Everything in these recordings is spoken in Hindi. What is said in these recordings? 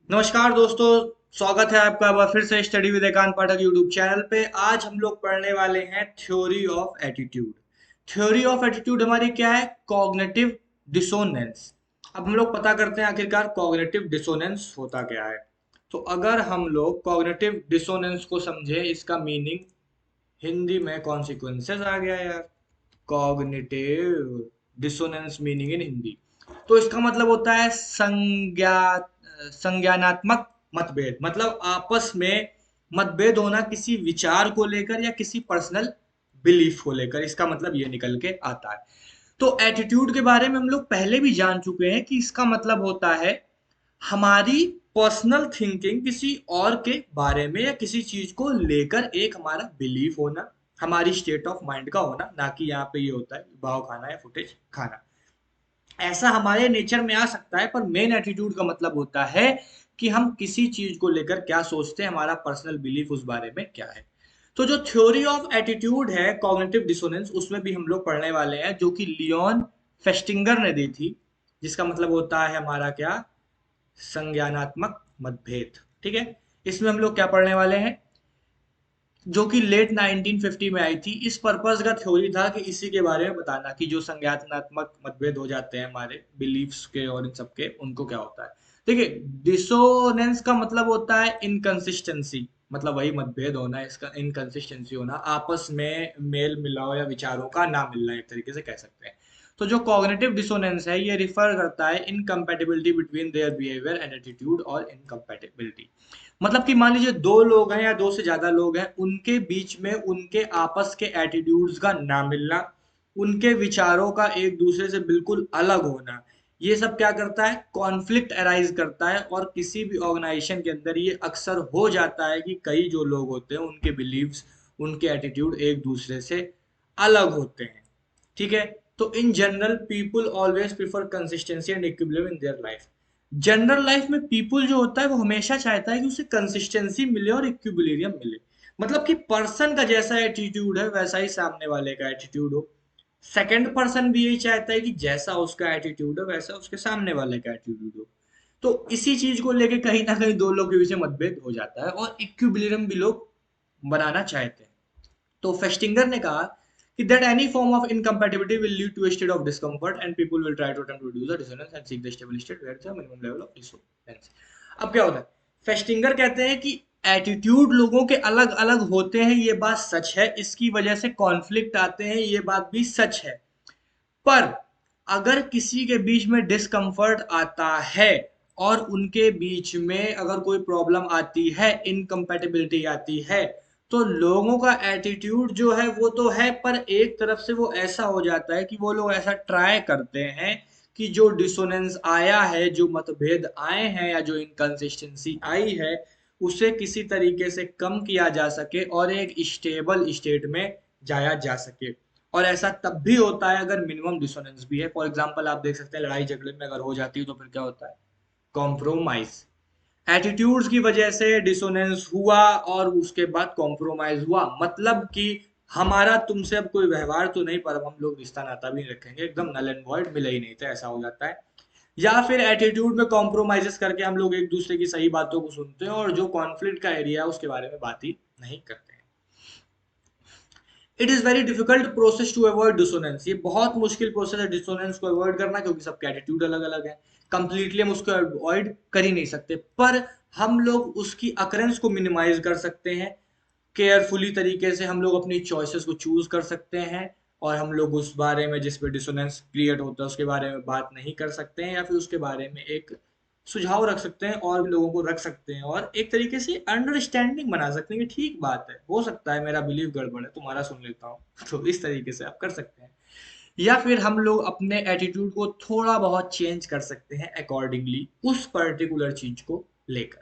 नमस्कार दोस्तों। स्वागत है आपका एक बार फिर से स्टडी विद एकांत पाठक यूट्यूब चैनल पे। आज हम लोग पढ़ने वाले हैं theory of attitude. Theory of attitude हमारी क्या है? Cognitive dissonance. अब हम लोग पता करते हैं आखिरकार कॉग्निटिव डिसोनेंस होता क्या है। तो अगर हम लोग कॉग्निटिव डिसोनेंस को समझे, इसका मीनिंग हिंदी में कॉन्सिक्वेंसेस आ गया यार। Cognitive dissonance meaning in Hindi. तो इसका मतलब होता है संज्ञानात्मक मतभेद। मतलब आपस में मतभेद होना किसी विचार को लेकर या किसी पर्सनल बिलीफ को लेकर, इसका मतलब ये निकल के आता है। तो एटीट्यूड के बारे में हम लोग पहले भी जान चुके हैं कि इसका मतलब होता है हमारी पर्सनल थिंकिंग किसी और के बारे में या किसी चीज को लेकर एक हमारा बिलीफ होना, हमारी स्टेट ऑफ माइंड का होना, ना कि यहाँ पे ये होता है भाव खाना या फुटेज खाना। ऐसा हमारे नेचर में आ सकता है, पर मेन एटीट्यूड का मतलब होता है कि हम किसी चीज को लेकर क्या सोचते हैं, हमारा पर्सनल बिलीफ उस बारे में क्या है। तो जो थ्योरी ऑफ एटीट्यूड है कॉग्निटिव डिसोनेंस, उसमें भी हम लोग पढ़ने वाले हैं, जो कि लियोन फेस्टिंगर ने दी थी। जिसका मतलब होता है हमारा क्या? संज्ञानात्मक मतभेद। ठीक है। इसमें हम लोग क्या पढ़ने वाले हैं? जो कि लेट 1950 में आई थी। इस पर्पस का थ्योरी था कि इसी के बारे में बताना कि जो संज्ञानात्मक मतभेद हो जाते हैं हमारे बिलीफ्स के और इन सब के, उनको क्या होता है। देखिए, डिसोनेंस का मतलब होता है इनकंसिस्टेंसी। मतलब वही मतभेद होना, इसका इनकंसिस्टेंसी होना, आपस में मेल मिलाव या विचारों का ना मिलना, एक तरीके से कह सकते हैं। तो जो कॉग्निटिव डिसोनेंस है, ये रिफर करता है incompatibility between their behaviour and attitude, और इनकम्पैटिबिलिटी मतलब कि मान लीजिए दो लोग हैं या दो से ज्यादा लोग हैं, उनके बीच में उनके आपस के एटीट्यूड्स का ना मिलना, उनके विचारों का एक दूसरे से बिल्कुल अलग होना, ये सब क्या करता है? कॉन्फ्लिक्ट अराइज करता है। और किसी भी ऑर्गेनाइजेशन के अंदर ये अक्सर हो जाता है कि कई जो लोग होते हैं उनके बिलीव्स, उनके एटीट्यूड एक दूसरे से अलग होते हैं। ठीक है। तो in general people always prefer consistency and equilibrium in their life. General life में पीपल जो होता है वो हमेशा चाहता है कि उसे कंसिस्टेंसी मिले और इक्विलिब्रियम मिले। मतलब कि पर्सन का जैसा एटीट्यूड है वैसा ही सामने वाले का एटीट्यूड हो। सेकंड पर्सन भी यही चाहता है कि जैसा उसका एटीट्यूड है वैसा उसके सामने वाले का एटीट्यूड हो। तो इसी चीज को लेके कहीं ना कहीं दो लोगों के बीच में मतभेद हो जाता है, और इक्विलिब्रियम भी लोग बनाना चाहते हैं। तो फेस्टिंगर ने कहा कि that any form of incompatibility will lead to a state of discomfort and people will try to attempt to reduce the dissonance and seek the stable state where the minimum level of dissonance। अब क्या होता है? फेस्टिंगर कहते हैं कि एटीट्यूड लोगों के अलग अलग होते हैं, ये बात सच है, इसकी वजह से कॉन्फ्लिक्ट आते हैं, ये बात भी सच है। पर अगर किसी के बीच में डिस्कम्फर्ट आता है और उनके बीच में अगर कोई प्रॉब्लम आती है, इनकम्पैटिबिलिटी आती है, तो लोगों का एटीट्यूड जो है वो तो है, पर एक तरफ से वो ऐसा हो जाता है कि वो लोग ऐसा ट्राई करते हैं कि जो डिसोनेंस आया है, जो मतभेद आए हैं या जो इनकंसिस्टेंसी आई है, उसे किसी तरीके से कम किया जा सके और एक स्टेबल स्टेट में जाया जा सके। और ऐसा तब भी होता है अगर मिनिमम डिसोनेंस भी है। फॉर एग्जांपल आप देख सकते हैं लड़ाई झगड़े में अगर हो जाती है तो फिर क्या होता है? कॉम्प्रोमाइज। एटीट्यूड्स की वजह से डिसोनेंस हुआ और उसके बाद कॉम्प्रोमाइज हुआ, मतलब कि हमारा तुमसे अब कोई व्यवहार तो नहीं, पर अब हम लोग रिश्ता नाता भी नहीं रखेंगे, एकदम नल एंड वॉइड, मिले ही नहीं थे, ऐसा हो जाता है। या फिर एटीट्यूड में कॉम्प्रोमाइजेस करके हम लोग एक दूसरे की सही बातों को सुनते हैं और जो कॉन्फ्लिक्ट का एरिया है उसके बारे में बात ही नहीं करते हैं। It is very difficult process to avoid dissonance. ये बहुत मुश्किल प्रोसेस है डिसोनेंस को अवॉइड करना, क्योंकि सबके एटीट्यूड अलग अलग है। कंप्लीटली हम उसको अवॉइड कर ही नहीं सकते, पर हम लोग उसकी अकरेंस को मिनिमाइज कर सकते हैं। केयरफुली तरीके से हम लोग अपनी चॉइसेस को चूज कर सकते हैं, और हम लोग उस बारे में जिस पे डिसोनेंस क्रिएट होता है उसके बारे में बात नहीं कर सकते हैं, या फिर उसके बारे में एक सुझाव रख सकते हैं और भी लोगों को रख सकते हैं, और एक तरीके से अंडरस्टैंडिंग बना सकते हैं कि ठीक बात है, हो सकता है मेरा बिलीव गड़बड़ है, तुम्हारा सुन लेता हूँ। तो इस तरीके से आप कर सकते हैं। या फिर हम लोग अपने एटीट्यूड को थोड़ा बहुत चेंज कर सकते हैं अकॉर्डिंगली उस पर्टिकुलर चीज को लेकर।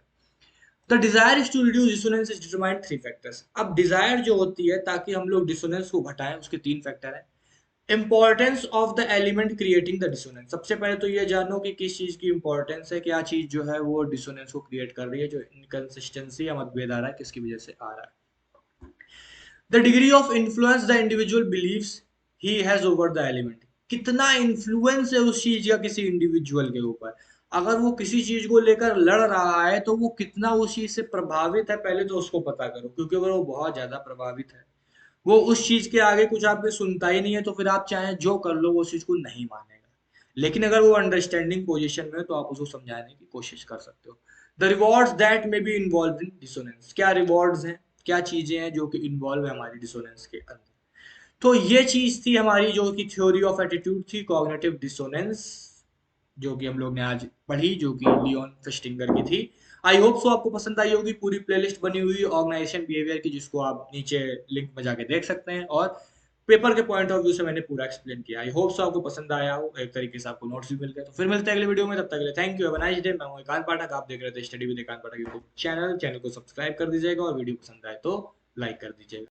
The desire is to reduce dissonance is determined three factors. अब डिजायर जो होती है ताकि हम लोग डिसोनेंस को घटाएं, उसके तीन फैक्टर हैं। Importance of the element creating the dissonance. सबसे पहले तो ये जानो कि किस चीज की इंपॉर्टेंस है, क्या चीज जो है वो डिसोनेंस को क्रिएट कर रही है, जो इनकंसिस्टेंसी या मतभेद आ रहा है किसकी वजह से आ रहा है। The degree of influence the individual believes he has over the element. कितना इन्फ्लुएंस है उस चीज का किसी इंडिविजुअल के ऊपर। अगर वो किसी चीज को लेकर लड़ रहा है तो वो कितना उस चीज से प्रभावित है, पहले तो उसको पता करो, क्योंकि अगर वो बहुत ज्यादा प्रभावित है, वो उस चीज के आगे कुछ आपके सुनता ही नहीं है, तो फिर आप चाहे जो कर लो वो उस चीज को नहीं मानेगा। लेकिन अगर वो अंडरस्टैंडिंग पोजीशन में है तो आप उसको समझाने की कोशिश कर सकते हो। The rewards that may be involve in dissonance, क्या रिवॉर्ड्स हैं, क्या चीजें हैं जो कि इन्वॉल्व है हमारी डिसोनेंस के अंदर। तो ये चीज थी हमारी जो कि थ्योरी ऑफ एटीट्यूड थी, कॉग्निटिव डिसोनेंस, जो कि हम लोग ने आज पढ़ी, जो कि लियोन फेस्टिंगर की थी। आई होप सो आपको पसंद आई होगी। पूरी प्लेलिस्ट बनी हुई ऑर्गेनाइजेशन बिहेवियर की, जिसको आप नीचे लिंक में जाके देख सकते हैं, और पेपर के पॉइंट ऑफ व्यू से मैंने पूरा एक्सप्लेन किया। आई होप सो आपको पसंद आया हो, एक तरीके से आपको नोट्स भी मिल गए। तो फिर मिलते हैं अगले वीडियो में, तब तक के लिए thank you, have a nice day. मैं हूं एकांत पाठक, आप देख रहे थे स्टडी विद एकांत पाठक यूट्यूब चैनल। चैनल को सब्सक्राइब कर दीजिएगा और वीडियो पसंद आए तो लाइक कर दीजिएगा।